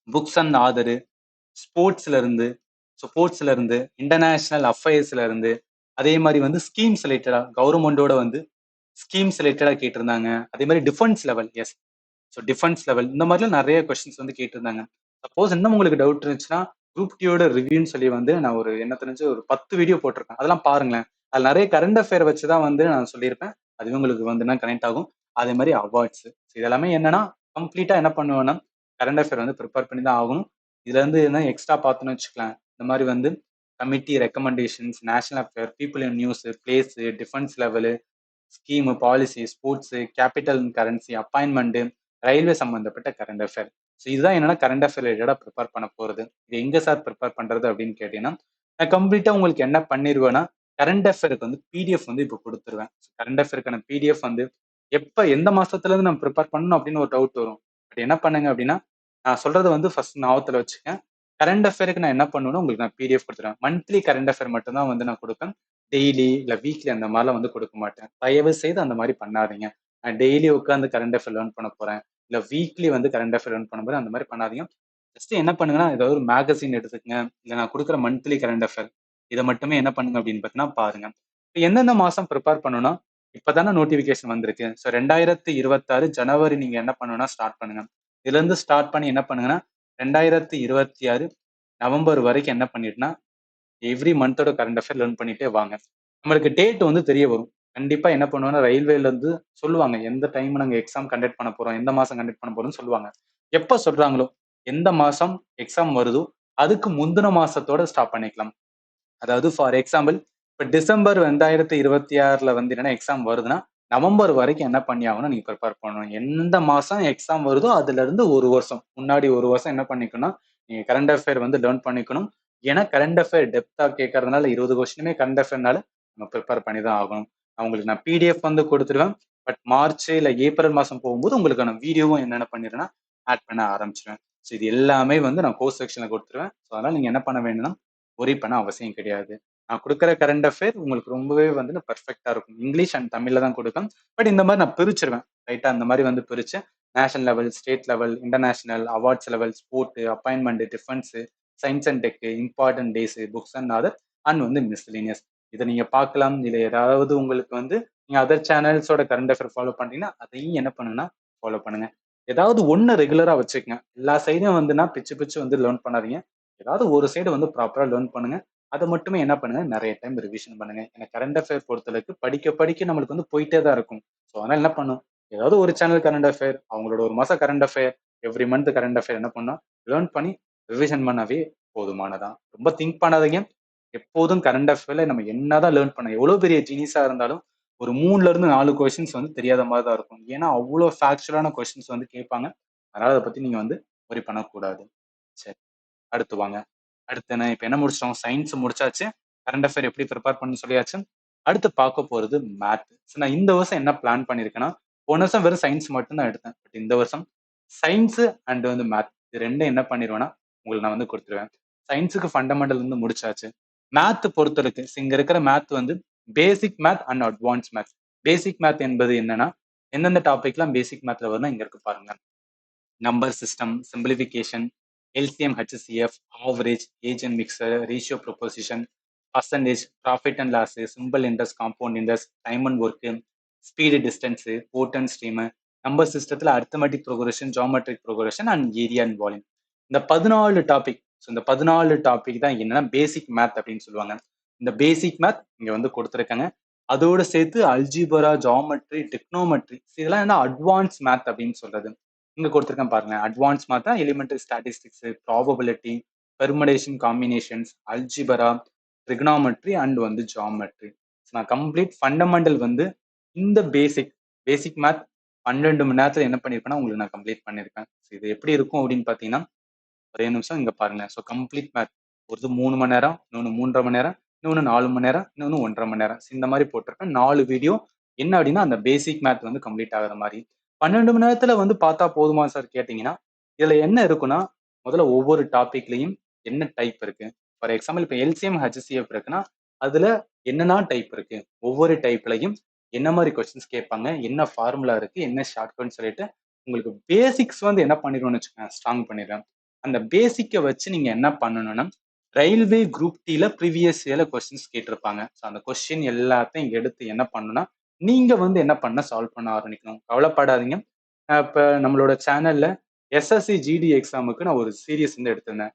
புக்ஸ் அண்ட் ஆதரு, ஸ்போர்ட்ஸ்ல இருந்து, ஸ்போர்ட்ஸ்ல இருந்து, இன்டர்நேஷனல் அஃபேர்ஸ்ல இருந்து, அதே மாதிரி வந்து ஸ்கீம்ஸ் ரிலேட்டடா கவர்மெண்டோட வந்து ஸ்கீம்ஸ் ரிலேட்டடா கேட்டிருந்தாங்க. அதே மாதிரி defence level, yes. So defence level இந்த மாதிரிலாம் நிறைய கொஸ்டின்ஸ் வந்து கேட்டிருந்தாங்க. சப்போஸ் இன்னும் உங்களுக்கு டவுட் இருந்துச்சுன்னா, குரூப் டியோட ரிவ்யூன்னு சொல்லி வந்து நான் ஒரு என்ன தெரிஞ்சு ஒரு 10 வீடியோ போட்டிருக்கேன். அதெல்லாம் பாருங்களேன். அதுல நிறைய கரண்ட் அஃபேர் வச்சு தான் வந்து நான் சொல்லியிருப்பேன். அதுவே உங்களுக்கு வந்து கனெக்ட் ஆகும். அதே மாதிரி அவார்ட்ஸ் இதெல்லாமே என்னன்னா, கம்ப்ளீட்டா என்ன பண்ணுவேன்னா, கரண்ட் அஃபேர் வந்து ப்ரிப்பேர் பண்ணி தான் ஆகணும். இதுல இருந்து என்ன எக்ஸ்ட்ரா பார்த்தோன்னு வச்சுக்கலாம். இந்த மாதிரி வந்து committee recommendations, national affair, people in news, place, defence level, scheme, policy, sports, capital currency, appointment, railway சம்பந்தப்பட்ட கரண்ட் அஃபேர். ஸோ இதுதான் என்னன்னா கரண்ட் அஃபேர் ரிலேட்டடா ப்ரிப்பேர் பண்ண போறது. இது எங்க சார் ப்ரிப்பேர் பண்றது அப்படின்னு கேட்டீங்கன்னா, நான் கம்ப்ளீட்டா உங்களுக்கு என்ன பண்ணிருவேன்னா, கரண்ட் அஃபேருக்கு வந்து பிடிஎஃப் வந்து இப்போ கொடுத்துருவேன். கரண்ட் அஃபேருக்கான பிடிஎஃப் வந்து எப்ப எந்த மாசத்துல இருந்து நம்ம ப்ரிப்பேர் பண்ணணும் அப்படின்னு ஒரு டவுட் வரும். பட் என்ன பண்ணுங்க அப்படின்னா, நான் சொல்றது வந்து ஃபர்ஸ்ட் ஞாபகத்துல வச்சுக்கேன். கரண்ட் அஃபேருக்கு நான் என்ன பண்ணுவேன்னா, உங்களுக்கு நான் பிடிஎஃப் கொடுத்துருவேன். மந்த்லி கரண்ட் அஃபேர் மட்டும் தான் வந்து நான் கொடுப்பேன். டெய்லி இல்ல வீக்லி அந்த மாதிரிலாம் வந்து கொடுக்க மாட்டேன். தயவு செய்து அந்த மாதிரி பண்ணாதீங்க. நான் டெய்லி உட்காந்து கரண்ட் அஃபேர் லேர்ன் பண்ண போறேன். இல்ல வீக்லி வந்து கரண்ட் அஃபேர் லேர்ன் பண்ண போறேன். அந்த மாதிரி பண்ணாதீங்க. ஜஸ்ட் என்ன பண்ணுங்கன்னா, ஏதாவது ஒரு மேகசின் எடுத்துக்கங்க. இல்ல நான் கொடுக்குற மந்த்லி கரண்ட் அஃபேர் இதை மட்டுமே என்ன பண்ணுங்க அப்படின்னு பார்த்தீங்கன்னா பாருங்க. இப்ப எந்தெந்த மாசம் ப்ரிப்பேர் பண்ணணும், இப்பதானே நோட்டிபிகேஷன் வந்திருக்கு. ஸோ 2026 ஜனவரி நீங்க என்ன பண்ணணும்னா ஸ்டார்ட் பண்ணுங்க. இதுல இருந்து ஸ்டார்ட் பண்ணி என்ன பண்ணுங்கன்னா, 2026 நவம்பர் வரைக்கும் என்ன பண்ணிட்டுனா எவ்ரி மந்தோட கரண்ட் அஃபேர் லேர்ன் பண்ணிட்டே வாங்க. நம்மளுக்கு டேட் வந்து தெரிய வரும். கண்டிப்பா என்ன பண்ணுவோம்னா, ரயில்வேல இருந்து சொல்லுவாங்க. எந்த டைம் நாங்க எக்ஸாம் கண்டக்ட் பண்ண போறோம், எந்த மாசம் கண்டக்ட் பண்ண போறோம்னு சொல்லுவாங்க. எப்ப சொல்றாங்களோ, எந்த மாசம் எக்ஸாம் வருதோ, அதுக்கு முந்தின மாசத்தோட ஸ்டாப் பண்ணிக்கலாம். அதாவது ஃபார் எக்ஸாம்பிள், இப்ப டிசம்பர் 2026ல வந்து என்னன்னா எக்ஸாம் வருதுன்னா, நவம்பர் வரைக்கும் என்ன பண்ணி ஆகணும், நீங்க ப்ரிப்பேர் பண்ணணும். எந்த மாசம் எக்ஸாம் வருதோ அதுல இருந்து 1 வருஷம், முன்னாடி 1 வருஷம் என்ன பண்ணிக்கணும்னா, நீங்க கரண்ட் அஃபேர் வந்து லேர்ன் பண்ணிக்கணும். ஏன்னா கரண்ட் அஃபேர் டெப்த்தா கேட்கறதுனால 20 கொஸ்டினுமே கரண்ட் அஃபேர்னால நம்ம ப்ரிப்பேர் பண்ணி தான் ஆகணும். உங்களுக்கு நான் பிடிஎஃப் வந்து கொடுத்துருவேன். பட் மார்ச் இல்ல ஏப்ரல் மாசம் போகும்போது உங்களுக்கான வீடியோவும் என்னென்ன பண்ணிடுறேன்னா ஆட் பண்ண ஆரம்பிச்சிருவேன். ஸோ இது எல்லாமே வந்து நான் கோர்ஸ் செக்ஷன்ல கொடுத்துருவேன். ஸோ அதனால நீங்க என்ன பண்ண வேணும்னா, ஒரி பண்ண அவசியம் கிடையாது. நான் குடுக்குற கரண்ட் அஃபேர் உங்களுக்கு ரொம்பவே வந்து பெர்ஃபெக்ட்டா இருக்கும். இங்கிலீஷ் அண்ட் தமிழ்ல தான் குடுப்பேன். பட் இந்த மாரி நான் பிரிச்சுருவேன். ரைட்டா? அந்த மாரி வந்து பிரிச்சு, national level, state level, international, awards level, sport, appointment, defence, science and tech, important days, books and other and வந்து மிஸ்செலேனியஸ். இத நீங்க பார்க்கலாம். இதுல ஏதாவது உங்களுக்கு வந்து நீங்க அதர் சேனல்ஸோட கரண்ட் அஃபேர் ஃபாலோ பண்றீங்கன்னா, அதையும் என்ன பண்ணுங்கன்னா, ஃபாலோ பண்ணுங்க. ஏதாவது ஒண்ணு ரெகுலரா வச்சுக்கங்க. எல்லா சைடும் வந்துனா பிச்சு பிச்சு வந்து லேர்ன் பண்ணாதீங்க. ஏதாவது ஒரு சைடு வந்து ப்ராப்பரா லேர்ன் பண்ணுங்க. அத மட்டுமே என்ன பண்ணுங்க, நெறைய டைம் ரிவிஷன் பண்ணுங்க. ஏன்னா கரண்ட் அஃபேர் பொறுத்தளவுக்கு படிக்க படிக்க நம்மளுக்கு வந்து போயிட்டே தான் இருக்கும். ஸோ அதனால என்ன பண்ணும், ஏதாவது ஒரு சேனல் கரண்ட் அஃபேர், அவங்களோட ஒரு மாசம் current affair, every month current affair என்ன பண்ணும், லேர்ன் பண்ணி ரிவிஷன் பண்ணாவே போதுமானதான். ரொம்ப திங்க் பண்ணாதீங்க. எப்போதும் கரண்ட் அஃபேர்ல நம்ம என்னதான் லேர்ன் பண்ண எவ்வளவு பெரிய ஜீனியஸா இருந்தாலும், ஒரு 3ல இருந்து 4 கொஸ்டின்ஸ் வந்து தெரியாத மாரி தான் இருக்கும். ஏன்னா அவ்ளோ ஃபேக்சுவலான கொஸ்டின்ஸ் வந்து கேட்பாங்க. அதனால அத பத்தி நீங்க வந்து வொரி பண்ணக்கூடாது. சரி. அடுத்து வாங்க. அடுத்து என்ன, இப்ப என்ன முடிச்சிட்டோம், சயின்ஸ் முடிச்சாச்சு, கரண்ட் அஃபேர் எப்படி ப்ரிப்பேர் பண்ணு சொல்லியாச்சு. அடுத்து பார்க்க போறது மேத். நான் இந்த வருஷம் என்ன பிளான் பண்ணிருக்கேன்னா, போன வருஷம் வெறும் சயின்ஸ் மட்டும் தான் எடுத்தேன். பட் இந்த வருஷம் சயின்ஸ் அண்ட் வந்து மேத் இது ரெண்டும் என்ன பண்ணிடுவேன்னா உங்களுக்கு நான் வந்து கொடுத்துருவேன். சயின்ஸுக்கு ஃபண்டமெண்டல் வந்து முடிச்சாச்சு. மேத் பொறுத்தவரைக்கும் இங்க இருக்கிற மேத் வந்து basic math and advance math. Basic math என்பது என்னன்னா, எந்தெந்த டாபிக்லாம் பேசிக் மேத்ல வரும்னா இங்க இருக்கு பாருங்க. Number system, simplification, LCM, HCF, average, age and mixture, ratio proposition, percentage, profit and loss, simple interest, compound interest, time and work, speed, distance, boat and stream, number சிஸ்டத்துல arithmetic progression, geometric progression and area and volume. இந்த 14 topic. இந்த 14 topic தான் என்னன்னா பேசிக் math அப்படின்னு சொல்லுவாங்க. இந்த பேசிக் math இங்க வந்து கொடுத்துருக்காங்க. அதோட சேர்த்து அல்ஜிபரா, ஜியோமெட்ரி, டெக்னோமெட்ரி இதெல்லாம் என்ன அட்வான்ஸ் மேத் அப்படின்னு சொல்றது. இங்க கொடுத்துருக்கேன் பாருங்க. Advance Mehta elementary statistics, probability, permutation combinations, algebra, trigonometry and வந்து ஜியோமெட்ரி. நான் கம்ப்ளீட் ஃபண்டமெண்டல் வந்து இந்த பேசிக் மேத் 12 மணி நேரத்துல என்ன பண்ணிருப்பேன்னா உங்களுக்கு நான் கம்ப்ளீட் பண்ணிருப்பேன். இது எப்படி இருக்கும் அப்படின்னு பாத்தீங்கன்னா, ஒரே நிமிஷம் இங்க பாருங்க. ஸோ கம்ப்ளீட் மேத் ஒரு 3 மணி நேரம், இன்னொன்னு 3.5 மணி நேரம், இன்னொன்னு 4 மணி நேரம், இன்னொன்னு 1.5 மணி நேரம். இந்த மாதிரி போட்டிருப்பேன். 4 வீடியோ என்ன அப்படின்னா அந்த பேசிக் மேத் வந்து கம்ப்ளீட் ஆகுற மாதிரி. 12 மணி நேரத்துல வந்து பார்த்தா போதுமா சார் கேட்டீங்கன்னா, இதுல என்ன இருக்குன்னா, முதல்ல ஒவ்வொரு டாபிக்லயும் என்ன டைப் இருக்கு. ஃபார் எக்ஸாம்பிள் இப்ப எல்சிஎம், ஹெச்சிஎஃப் இருக்குன்னா அதுல என்னென்ன டைப் இருக்கு, ஒவ்வொரு டைப்லயும் என்ன மாதிரி கொஸ்டின்ஸ் கேட்பாங்க, என்ன ஃபார்முலா இருக்கு, என்ன ஷார்ட்கட்னு சொல்லிட்டு உங்களுக்கு பேசிக்ஸ் வந்து என்ன பண்ணிடுவோம்னு வச்சுக்கோங்க, ஸ்ட்ராங் பண்ணிடுவேன். அந்த பேசிக்கை வச்சு நீங்க என்ன பண்ணணும்னா, ரயில்வே குரூப் டில ப்ரீவியஸ் இயர்ல கொஸ்டின்ஸ் கேட்டிருப்பாங்க. ஸோ அந்த கொஸ்டின் எல்லாத்தையும் எடுத்து என்ன பண்ணணும்னா, நீங்க வந்து என்ன பண்ண சால்வ் பண்ண ஆரம்பிக்கணும். கவலைப்படாதீங்க. இப்ப நம்மளோட சேனல்ல எஸ்எஸ்சி ஜிடி எக்ஸாமுக்கு நான் ஒரு சீரியஸ் வந்து எடுத்திருந்தேன்.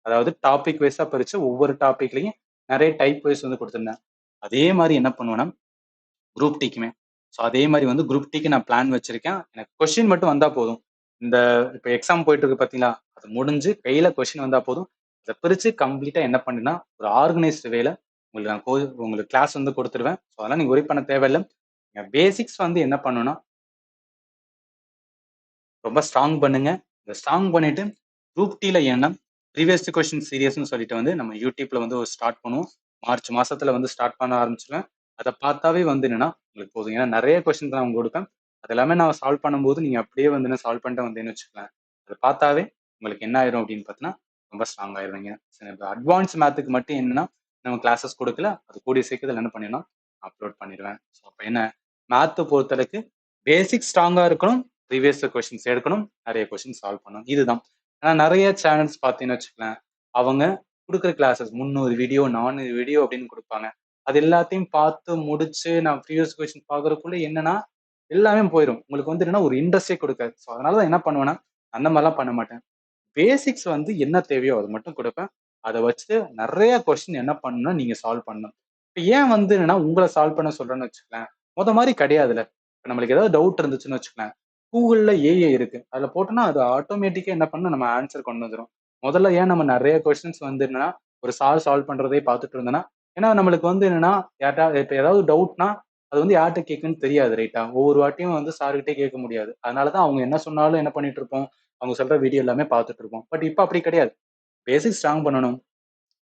அதாவது டாபிக் வைஸா பிரிச்சு ஒவ்வொரு டாபிக்லயும் நிறைய டைப் வைஸ் வந்து கொடுத்திருந்தேன். அதே மாதிரி என்ன பண்ணுவேன்னா குரூப் டிக்குமே. ஸோ அதே மாதிரி வந்து குரூப் டிக்கு நான் பிளான் வச்சிருக்கேன். எனக்கு கொஸ்டின் மட்டும் வந்தா போதும். இந்த இப்போ எக்ஸாம் போயிட்டு இருக்கு பார்த்தீங்களா, அது முடிஞ்சு கையில கொஸ்டின் வந்தா போதும். அதை பிரிச்சு கம்ப்ளீட்டா என்ன பண்ணுன்னா ஒரு ஆர்கனைஸ்டு வேல உங்களுக்கு நான் உங்களுக்கு கிளாஸ் வந்து கொடுத்துருவேன். ஸோ அதெல்லாம் நீங்க ஒரி பண்ண தேவையில்லை. பேசிக்ஸ் வந்து என்ன பண்ணணும்னா ரொம்ப ஸ்ட்ராங் பண்ணுங்க. இதை ஸ்ட்ராங் பண்ணிட்டு குரூப் டில ஏன்னா ப்ரீவியஸ் கொஸ்டின் சீரியஸ்னு சொல்லிட்டு வந்து நம்ம யூடியூப்ல வந்து ஒரு ஸ்டார்ட் பண்ணுவோம். மார்ச் மாசத்துல வந்து ஸ்டார்ட் பண்ண ஆரம்பிச்சிருவேன். அதை பார்த்தாவே வந்து என்னன்னா உங்களுக்கு போதும். ஏன்னா நிறைய கொஸ்டின் நான் உங்களுக்கு கொடுப்பேன். அது எல்லாமே நான் சால்வ் பண்ணும்போது நீங்க அப்படியே வந்து என்ன சால்வ் பண்ணிட்டு வந்தேன்னு வச்சுக்கலாம். அதை பார்த்தாவே உங்களுக்கு என்ன ஆயிரும் அப்படின்னு பார்த்தீங்கன்னா ரொம்ப ஸ்ட்ராங் ஆயிருவீங்க. அட்வான்ஸ் மேத்துக்கு மட்டும் என்னன்னா நம்ம கிளாஸஸ் கொடுக்கல, அது கூடிய சீக்கிரத்தில் என்ன பண்ணிடணும் அப்லோட் பண்ணிடுவேன். ஸோ அப்போ என்ன மேத்தை பொறுத்தளவுக்கு பேசிக் ஸ்ட்ராங்கா இருக்கணும், ப்ரீவியஸ் கொஸ்டின்ஸ் எடுக்கணும், நிறைய கொஸ்டின் சால்வ் பண்ணணும். இதுதான். ஆனா நிறைய சேனல்ஸ் பார்த்தீங்கன்னு வச்சுக்கலாம், அவங்க கொடுக்குற கிளாஸஸ் 300 வீடியோ 400 வீடியோ அப்படின்னு கொடுப்பாங்க. அது எல்லாத்தையும் பார்த்து முடிச்சு நான் ப்ரீவியஸ் கொஸ்டின் பார்க்கறதுக்குள்ள என்னன்னா எல்லாமே போயிடும். உங்களுக்கு வந்து என்னன்னா ஒரு இன்ட்ரெஸ்டே கொடுக்காது. ஸோ அதனாலதான் என்ன பண்ணுவேன்னா அந்த மாதிரிலாம் பண்ண மாட்டேன். பேசிக்ஸ் வந்து என்ன தேவையோ அது மட்டும் கொடுப்பேன். அதை வச்சு நிறைய கொஸ்டின் என்ன பண்ணணும்னா நீங்க சால்வ் பண்ணணும். இப்போ ஏன் வந்து என்னன்னா உங்களை சால்வ் பண்ண சொல்றேன்னு வச்சுக்கலாம், மாதிரி கிடையாதுல்ல. இப்போ நம்மளுக்கு ஏதாவது டவுட் இருந்துச்சுன்னு வச்சுக்கலாம், கூகுள்ல ஏஐ இருக்கு. அதுல போட்டோம்னா அது ஆட்டோமேட்டிக்கா என்ன பண்ணணும் நம்ம ஆன்சர் கொண்டு வந்துடும். முதல்ல ஏன் நம்ம நிறைய கொஸ்டின்ஸ் வந்து என்னன்னா ஒரு சால்வ் பண்றதே பார்த்துட்டு இருந்தோம்னா, ஏன்னா நம்மளுக்கு வந்து என்னன்னா யார்ட்டா இப்ப ஏதாவது டவுட்னா அது வந்து யார்கிட்ட கேட்குன்னு தெரியாது. ரைட்டா, ஒவ்வொரு வாட்டியும் வந்து சார்கிட்டே கேட்க முடியாது. அதனாலதான் அவங்க என்ன சொன்னாலும் என்ன பண்ணிட்டு இருப்போம், அவங்க சொல்ற வீடியோ எல்லாமே பார்த்துட்டு இருப்போம். பட் இப்போ அப்படி கிடையாது. பேசிக் ஸ்ட்ராங் பண்ணணும்.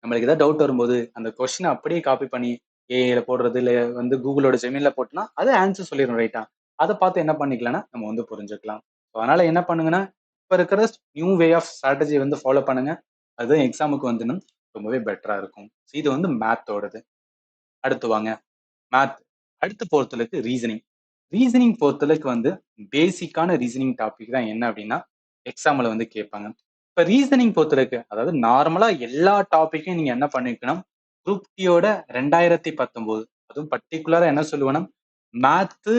நம்மளுக்கு ஏதாவது டவுட் வரும்போது அந்த கொஸ்டினை அப்படியே காப்பி பண்ணி ஏஐல போடுறது, இல்லை வந்து கூகுளோட ஜெமின்ல போட்டோம்னா அது ஆன்சர் சொல்லிடும். ரைட்டா, அதை பார்த்து என்ன பண்ணிக்கலாம்னா நம்ம வந்து புரிஞ்சுக்கலாம். அதனால என்ன பண்ணுங்கன்னா இப்ப இருக்கிற நியூ வே ஆஃப் ஸ்ட்ராட்டஜி வந்து ஃபாலோ பண்ணுங்க. அதுதான் எக்ஸாமுக்கு வந்து ரொம்பவே பெட்டரா இருக்கும். இது வந்து மேத்தோடது. அடுத்து வாங்க மேத். அடுத்து பொறுத்தளவுக்கு ரீசனிங். ரீசனிங் பொறுத்தளவுக்கு வந்து பேசிக்கான ரீசனிங் டாபிக் தான் என்ன அப்படின்னா எக்ஸாம்ல வந்து கேட்பாங்க. இப்ப ரீசனிங் பொறுத்தளவுக்கு அதாவது நார்மலா எல்லா டாபிக்கையும் நீங்க என்ன பண்ணிக்கணும், குரூப் டியோட 2019 அதுவும் பர்டிகுலரா என்ன சொல்லுவேன்னா மேத்து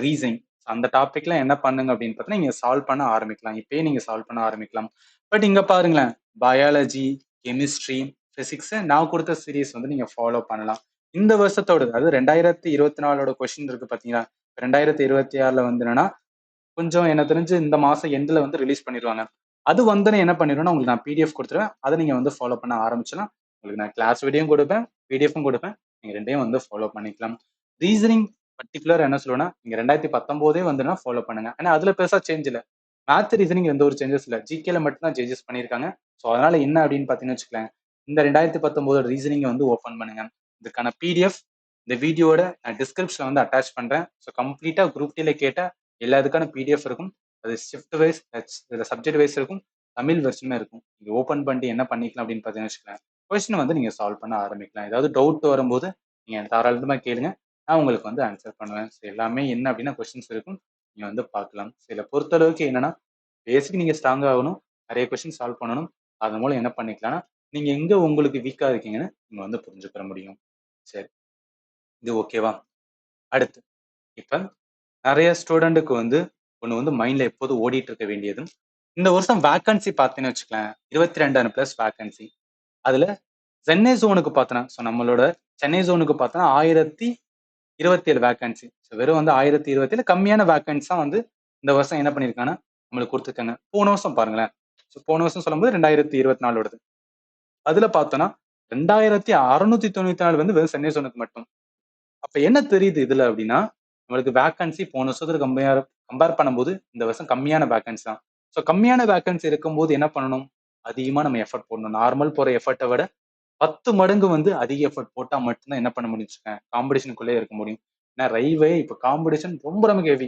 ரீசனிங் அந்த டாபிக்ல என்ன பண்ணுங்க அப்படின்னு பார்த்தீங்கன்னா நீங்க சால்வ் பண்ண ஆரம்பிக்கலாம். இப்பயே நீங்க சால்வ் பண்ண ஆரம்பிக்கலாம். பட் இங்க பாருங்களேன், பயாலஜி, கெமிஸ்ட்ரி, பிசிக்ஸ் நான் கொடுத்த சீரீஸ் வந்து நீங்க ஃபாலோ பண்ணலாம். இந்த வருஷத்தோட அதாவது 2024 கொஸ்டின் இருக்கு பாத்தீங்களா, 2026 வந்து என்னன்னா கொஞ்சம் எனக்கு தெரிஞ்சு இந்த மாசம் எண்ட்ல வந்து ரிலீஸ் பண்ணிடுவாங்க. அது வந்தோடனே என்ன பண்ணிடுவேன்னா உங்களுக்கு நான் பிடிஎஃப் கொடுத்துருவேன். அதை நீங்க வந்து ஃபாலோ பண்ண ஆரம்பிச்சலாம். உங்களுக்கு நான் கிளாஸ் வீடியோவும் கொடுப்பேன், பிடிஎஃப்பும் கொடுப்பேன். நீங்க ரெண்டையும் வந்து ஃபாலோ பண்ணிக்கலாம். ரீசனிங் பர்டிகுலர் என்ன சொல்லுவேன்னா நீங்க 2019 வந்துன்னா ஃபாலோ பண்ணுங்க. ஏன்னா அதுல பெருசா சேஞ்ச் இல்லை. மேத் ரீசனிங் எந்த ஒரு சேஞ்சஸ் இல்லை. ஜிகேல மட்டும் தான் சேஞ்சஸ் பண்ணியிருக்காங்க. ஸோ அதனால என்ன அப்படின்னு பார்த்தீங்கன்னு வச்சுக்கலேன், இந்த 2019 ரீசனிங்கை வந்து ஓப்பன் பண்ணுங்க. இதுக்கான பிடிஎஃப் இந்த வீடியோட நான் டிஸ்கிரிப்ஷன்ல வந்து அட்டாச் பண்றேன். ஸோ கம்ப்ளீட்டா குரூப் டில கேட்ட எல்லா இதுக்கான பிடிஎஃப் இருக்கும். அது ஷிஃப்ட் வைஸ், சப்ஜெக்ட் வைஸ் இருக்கும், தமிழ் வெர்ஷனுமே இருக்கும். நீங்க ஓப்பன் பண்ணிட்டு என்ன பண்ணிக்கலாம் அப்படின்னு பார்த்தீங்கன்னு வச்சுக்கலேன், கொஸ்டின் வந்து நீங்க சால்வ் பண்ண ஆரம்பிக்கலாம். ஏதாவது டவுட் வரும்போது நீங்க தாராளமா கேளுங்க, நான் உங்களுக்கு வந்து ஆன்சர் பண்ணுவேன். ஸோ எல்லாமே என்ன அப்படின்னா கொஸ்டின்ஸ் இருக்கும், நீங்க வந்து பார்க்கலாம். ஸோ இதில் பொறுத்தளவுக்கு என்னன்னா, பேசிக் நீங்க ஸ்ட்ராங் ஆகணும், நிறைய கொஸ்டின் சால்வ் பண்ணணும். அது மூலம் என்ன பண்ணிக்கலாம்னா, நீங்க எங்க உங்களுக்கு வீக்கா இருக்கீங்கன்னு நீங்க வந்து புரிஞ்சுக்கிற முடியும். சரி, இது ஓகேவா? அடுத்து இப்ப நிறைய ஸ்டூடெண்ட்டுக்கு வந்து ஒண்ணு வந்து மைண்ட்ல எப்போதும் ஓடிட்டு இருக்க வேண்டியது, இந்த வருஷம் வேக்கன்சி பார்த்தீங்கன்னு வச்சுக்கலாம், 22,000 பிளஸ் வேக்கன்சி. அதுல சென்னை ஜோனுக்கு பார்த்தோன்னா, ஸோ நம்மளோட சென்னை ஜோனுக்கு பார்த்தோன்னா 1027 வேக்கன்சி. ஸோ வெறும் வந்து 1027 கம்மியான வேக்கன்சி தான் வந்து இந்த வருஷம் என்ன பண்ணியிருக்காங்கன்னா நம்மளுக்கு கொடுத்துருக்காங்க. போன வருஷம் பாருங்களேன். ஸோ போன வருஷம் சொல்லும்போது 2024 அதுல பார்த்தோன்னா 2694 வந்து வெறும் சென்னை ஜோனுக்கு மட்டும். அப்ப என்ன தெரியுது இதுல அப்படின்னா, நம்மளுக்கு வேக்கன்சி போன வருஷத்துக்கு கம்பேர் பண்ணும்போது இந்த வருஷம் கம்மியான வேக்கன்சி தான். ஸோ கம்மியான வேக்கன்சி இருக்கும்போது என்ன பண்ணணும், அதிகமா நம்ம எஃபர்ட் போடணும். நார்மல் போற எஃபர்ட்டை விட 10 மடங்கு வந்து அதிக எஃபர்ட் போட்டா மட்டும்தான் என்ன பண்ண முடியும் வச்சுக்கோங்க, காம்படிஷனுக்குள்ளே இருக்க முடியும். ஏன்னா ரயில்வே இப்ப காம்படிஷன் ரொம்ப ரொம்ப ஹெவி.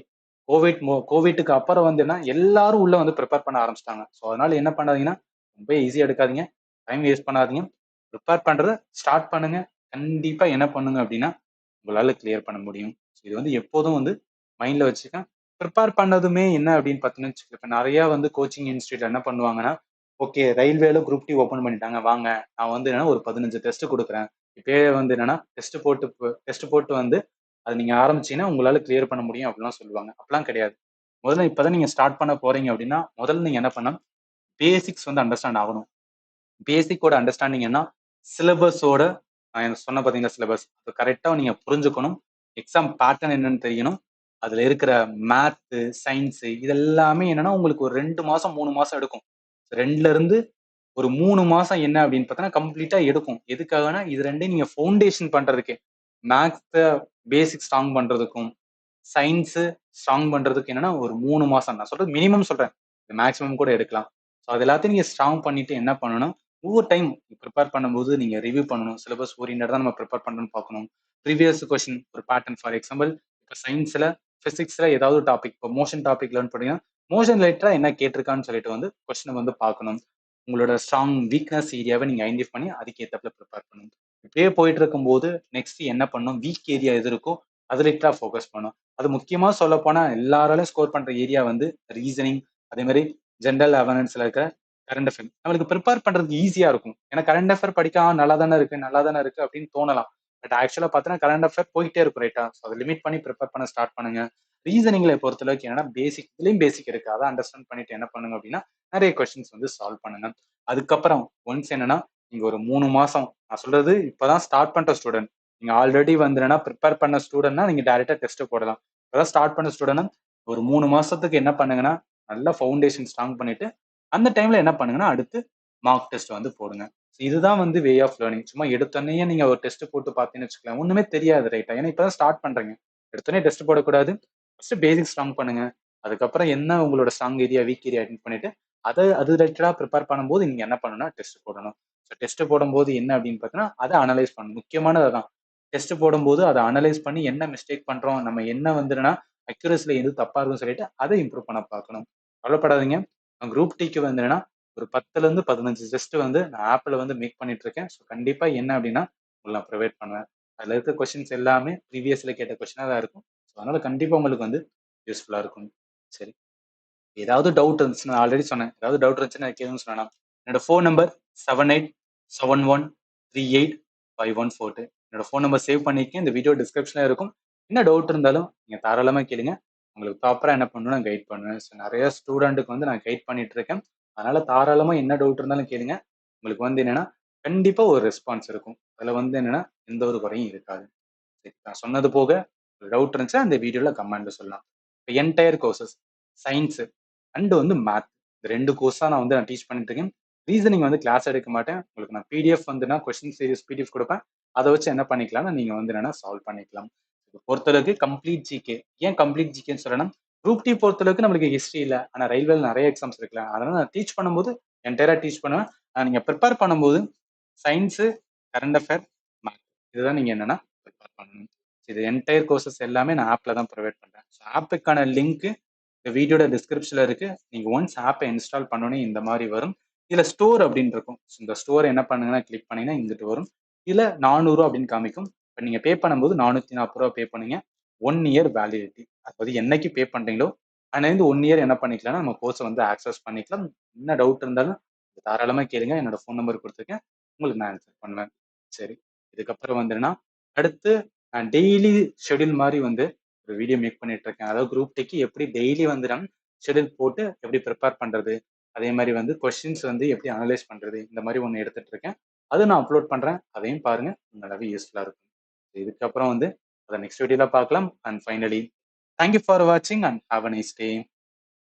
கோவிட்டுக்கு அப்புறம் வந்து என்ன எல்லாரும் உள்ள வந்து ப்ரிப்பேர் பண்ண ஆரம்பிச்சிட்டாங்க. ஸோ அதனால என்ன பண்ணாதீங்கன்னா, ரொம்ப ஈஸியா எடுக்காதீங்க, டைம் வேஸ்ட் பண்ணாதீங்க, ப்ரிப்பேர் பண்றத ஸ்டார்ட் பண்ணுங்க. கண்டிப்பா என்ன பண்ணுங்க அப்படின்னா உங்களால கிளியர் பண்ண முடியும். இது வந்து எப்போதும் வந்து மைண்ட்ல வச்சுக்க. ப்ரிப்பேர் பண்ணதுமே என்ன அப்படின்னு பார்த்தீங்கன்னு வச்சுக்கோங்க, இப்ப நிறைய வந்து கோச்சிங் இன்ஸ்டியூட் என்ன பண்ணுவாங்கன்னா, ஓகே ரயில்வேல குரூப் டி ஓப்பன் பண்ணிட்டாங்க, வாங்க நான் வந்து என்னன்னா ஒரு 15 டெஸ்ட் கொடுக்குறேன். இப்பயே வந்து என்னன்னா டெஸ்ட் போட்டு வந்து அது நீங்க ஆரம்பிச்சீங்கன்னா உங்களால கிளியர் பண்ண முடியும் அப்படிலாம் சொல்லுவாங்க. அப்படிலாம் கிடையாது. முதல்ல இப்பதான் நீங்க ஸ்டார்ட் பண்ண போறீங்க அப்படின்னா, முதல்ல நீங்க என்ன பண்ணணும், பேசிக்ஸ் வந்து அண்டர்ஸ்டாண்ட் ஆகணும். பேசிக்கோட அண்டர்ஸ்டாண்டிங் என்ன, சிலபஸோட நான் எனக்கு சொன்ன பார்த்தீங்கன்னா சிலபஸ் அது கரெக்டாக நீங்க புரிஞ்சுக்கணும். எக்ஸாம் பேட்டர்ன் என்னன்னு தெரியணும். அதுல இருக்கிற மேத்து, சயின்ஸு இது எல்லாமே என்னன்னா உங்களுக்கு ஒரு 2 மாசம் 3 மாசம் எடுக்கும். 2ல இருந்து ஒரு 3 மாசம் என்ன அப்படின்னு பார்த்தீங்கன்னா கம்ப்ளீட்டா எடுக்கும். எதுக்காகனா இது 2யும் நீங்க ஃபவுண்டேஷன் பண்றதுக்கே. மேத்ஸ பேசிக் ஸ்ட்ராங் பண்றதுக்கும், சயின்ஸு ஸ்ட்ராங் பண்றதுக்கு என்னன்னா ஒரு 3 மாசம். நான் சொல்றது மினிமம் சொல்றேன். மேக்ஸிமம் கூட எடுக்கலாம். ஸோ அது எல்லாத்தையும் நீங்க ஸ்ட்ராங் பண்ணிட்டு என்ன பண்ணணும், ஒவ்வொரு டைம் ப்ரிப்பேர் பண்ணும்போது நீங்க ரிவ்யூ பண்ணணும். சிலபஸ் ஓரியன்டடா தான் நம்ம ப்ரிப்பேர் பண்றோம்னு பார்க்கணும். ப்ரீவியஸ் கொஸ்டின் ஒரு பேட்டர்ன் ஃபார் எக்ஸாம்பிள் இப்போ சயின்ஸ்ல, பிசிக்ஸ்ல ஏதாவது டாபிக் இப்போ மோஷன் டாபிக் லேர்ன் பண்ணீங்கன்னா, மோஷன் ரிலேட்டடா என்ன கேட்டிருக்கான்னு சொல்லிட்டு வந்து கொஸ்டினை வந்து பார்க்கணும். உங்களோட ஸ்ட்ராங் வீக்னஸ் ஏரியாவை நீங்க ஐடென்டிஃபை பண்ணி அதுக்கு ஏற்றப்பல ப்ரிப்பேர் பண்ணணும். இப்படியே போயிட்டு இருக்கும்போது நெக்ஸ்ட் என்ன பண்ணும், வீக் ஏரியா எது இருக்கோ அது ரிலேட்டடா ஃபோக்கஸ் பண்ணும். அது முக்கியமா சொல்ல போனா எல்லாராலையும் ஸ்கோர் பண்ற ஏரியா வந்து ரீசனிங், அதே மாதிரி ஜென்ரல் அவேர்னஸ்ல இருக்க கரண்ட் அஃபேர். நம்மளுக்கு ப்ரிப்பேர் பண்றதுக்கு ஈஸியா இருக்கும். ஏன்னா கரண்ட் அஃபேர் படிக்க நல்லா தானே இருக்கு, நல்லா தானே இருக்கு அப்படின்னு தோணலாம். பட் ஆக்சுவலா பார்த்தீங்கன்னா கரண்ட் அஃபேர் போயிட்டே இருக்கும் ரைட்டா. ஸோ அதை லிமிட் பண்ணி ப்ரிப்பேர் பண்ண ஸ்டார்ட் பண்ணுங்க. ரீசனிங்ல பொறுத்தளவுக்கு என்னன்னா பேசிக், இதுலயும் பேசிக் இருக்கு. அதை அண்டர்ஸ்டாண்ட் பண்ணிட்டு என்ன பண்ணுங்க அப்படின்னா நிறைய கொஸ்டின்ஸ் வந்து சால்வ் பண்ணுங்க. அதுக்கப்புறம் ஒன்ஸ் என்னன்னா நீங்க ஒரு 3 மாசம், நான் சொல்றது இப்பதான் ஸ்டார்ட் பண்ற ஸ்டூடெண்ட், நீங்க ஆல்ரெடி வந்து என்னன்னா ப்ரிப்பேர் பண்ண ஸ்டூடெண்ட்னா நீங்க டைரக்டா டெஸ்ட் போடலாம். இப்பதான் ஸ்டார்ட் பண்ண ஸ்டூடெண்ட் ஒரு 3 மாசத்துக்கு என்ன பண்ணுங்கன்னா நல்லா ஃபவுண்டேஷன் ஸ்ட்ராங் பண்ணிட்டு அந்த டைம்ல என்ன பண்ணுங்கன்னா அடுத்து மார்க் டெஸ்ட் வந்து போடுங்க. இதுதான் வந்து வே ஆஃப் லேர்னிங். சும்மா எடுத்தோடனே நீங்க ஒரு டெஸ்ட் போட்டு பார்த்தீங்கன்னு வச்சுக்கலாம், ஒண்ணுமே தெரியாது ரைட்டா. ஏன்னா இப்பதான் ஸ்டார்ட் பண்றீங்க. எடுத்தோடனே டெஸ்ட் போடக்கூடாது. ஃபர்ஸ்ட் பேசிக் ஸ்ட்ராங் பண்ணுங்க. அதுக்கப்புறம் என்ன உங்களோட strong area, week area identify பண்ணிட்டு அது ரிலேட்டடா ப்ரிப்பேர் பண்ணும்போது நீங்க என்ன பண்ணணும்னா டெஸ்ட் போடணும். ஸோ டெஸ்ட் போடும்போது என்ன அப்படின்னு பார்த்தீங்கன்னா அதை அனலைஸ் பண்ணணும். முக்கியமானது அதான். டெஸ்ட் போடும்போது அதை அனலைஸ் பண்ணி என்ன மிஸ்டேக் பண்றோம், நம்ம என்ன வந்துன்னா அக்யூரஸில எது தப்பா இருக்குன்னு சொல்லிட்டு அதை இம்ப்ரூவ் பண்ண பார்க்கணும். கவலைப்படாதீங்க. குரூப் டிக்கு வந்து என்னன்னா ஒரு 10ல இருந்து 15 டெஸ்ட் வந்து நான் ஆப்ல வந்து மேக் பண்ணிட்டு இருக்கேன். ஸோ கண்டிப்பா என்ன அப்படின்னா உங்களுக்கு நான் ப்ரொவைட் பண்ணுவேன். அதுல இருக்க கொஸ்டின்ஸ் எல்லாமே ப்ரீவியஸ்ல கேட்ட கொஸ்டினா தான் இருக்கும். ஸோ அதனால கண்டிப்பா உங்களுக்கு வந்து யூஸ்ஃபுல்லா இருக்கும். சரி, ஏதாவது டவுட் இருந்துச்சுன்னா நான் ஆல்ரெடி சொன்னேன். ஏதாவது டவுட் இருந்துச்சுன்னா கேளுன்னு சொன்னா என்னோட ஃபோன் நம்பர் 7871385142. என்னோட ஃபோன் நம்பர் சேவ் பண்ணிக்கங்க. இந்த வீடியோ டிஸ்கிரிப்ஷன்ல இருக்கும். என்ன டவுட் இருந்தாலும் நீங்க தாராளமா கேளுங்க. உங்களுக்கு ப்ராப்பரா என்ன பண்ணணும் நான் கைட் பண்ணுவேன். ஸோ நிறைய ஸ்டூடெண்ட்டுக்கு வந்து நான் கைட் பண்ணிட்டு இருக்கேன். அதனால தாராளமா என்ன டவுட் இருந்தாலும் கேளுங்க. உங்களுக்கு வந்து என்னன்னா கண்டிப்பா ஒரு ரெஸ்பான்ஸ் இருக்கும். அதுல வந்து என்னன்னா எந்த ஒரு குறையும் இருக்காது. சரி, நான் சொன்னது போக டவுட் இருந்துச்சுன்னா அந்த வீடியோல கமெண்ட்ல சொல்லலாம். இப்போ என்டையர் கோர்சஸ் சயின்ஸ் அண்ட் வந்து மேத் இந்த 2 கோர்ஸ் தான் நான் வந்து டீச் பண்ணிட்டு இருக்கேன். ரீசனிங் வந்து கிளாஸ் எடுக்க மாட்டேன். உங்களுக்கு நான் பிடிஎஃப் வந்து நான் கொஸ்டின் சீரிஸ் பிடிஎஃப் கொடுப்பேன். அதை வச்சு என்ன பண்ணிக்கலாம்னா நீங்க வந்து என்னன்னா சால்வ் பண்ணிக்கலாம். இது பொறுத்தளவுக்கு கம்ப்ளீட் ஜிகே. ஏன் கம்ப்ளீட் ஜிகேன்னு சொல்லணும், குரூப் டி பொறுத்தளவுக்கு நம்மளுக்கு ஹிஸ்ட்ரி இல்லை, ஆனா ரயில்வேல நிறைய எக்ஸாம்ஸ் இருக்குல்ல, அதனால நான் டீச் பண்ணும்போது என்டையரா டீச் பண்ணுவேன். நீங்க ப்ரிப்பேர் பண்ணும்போது சயின்ஸு, கரண்ட் அஃபேர், மேத் இதுதான் நீங்க என்னன்னா ப்ரிப்பேர் பண்ணணும். இது என்டையர் கோர்சஸ் எல்லாமே நான் ஆப்ல தான் ப்ரொவைட் பண்றேன். ஆப்புக்கான லிங்க் இந்த வீடியோட டிஸ்கிரிப்ஷன்ல இருக்கு. நீங்க ஒன்ஸ் ஆப்பை இன்ஸ்டால் பண்ணோனே இந்த மாதிரி வரும். இதுல ஸ்டோர் அப்படின்னு இருக்கும். இந்த ஸ்டோர் என்ன பண்ணுங்கன்னா கிளிக் பண்ணீங்கன்னா இங்கிட்டு வரும். இதுல 400 அப்படின்னு காமிக்கும். இப்போ நீங்க பே பண்ணும்போது 440 பே பண்ணுங்க. 1 இயர் வேலிடிட்டி. அதாவது என்னைக்கு பே பண்றீங்களோ அதுலேருந்து 1 இயர் என்ன பண்ணிக்கலாம்னா நம்ம கோர்ஸை வந்து ஆக்சஸ் பண்ணிக்கலாம். என்ன டவுட் இருந்தாலும் தாராளமா கேளுங்க. என்னோட ஃபோன் நம்பர் கொடுத்துருக்கேன். உங்களுக்கு நான் ஆன்சர் பண்ணுவேன். சரி, இதுக்கப்புறம் வந்துன்னா அடுத்து நான் டெய்லி ஷெட்யூல் மாதிரி வந்து ஒரு வீடியோ மேக் பண்ணிட்டு இருக்கேன். அதாவது குரூப் டேக்கு எப்படி டெய்லி வந்து நம்ம ஷெட்யூல் போட்டு எப்படி ப்ரிப்பேர் பண்றது, அதே மாதிரி வந்து கொஸ்டின்ஸ் வந்து எப்படி அனலைஸ் பண்றது, இந்த மாதிரி ஒன்று எடுத்துட்டு இருக்கேன். அதை நான் அப்லோட் பண்றேன். அதையும் பாருங்க, நல்லாவே யூஸ்ஃபுல்லா இருக்கும். இதுக்கப்புறம் வந்து அதை நெக்ஸ்ட் வீடியோல பார்க்கலாம். அண்ட் ஃபைனலி தேங்க்யூ ஃபார் வாட்சிங் and have a nice day.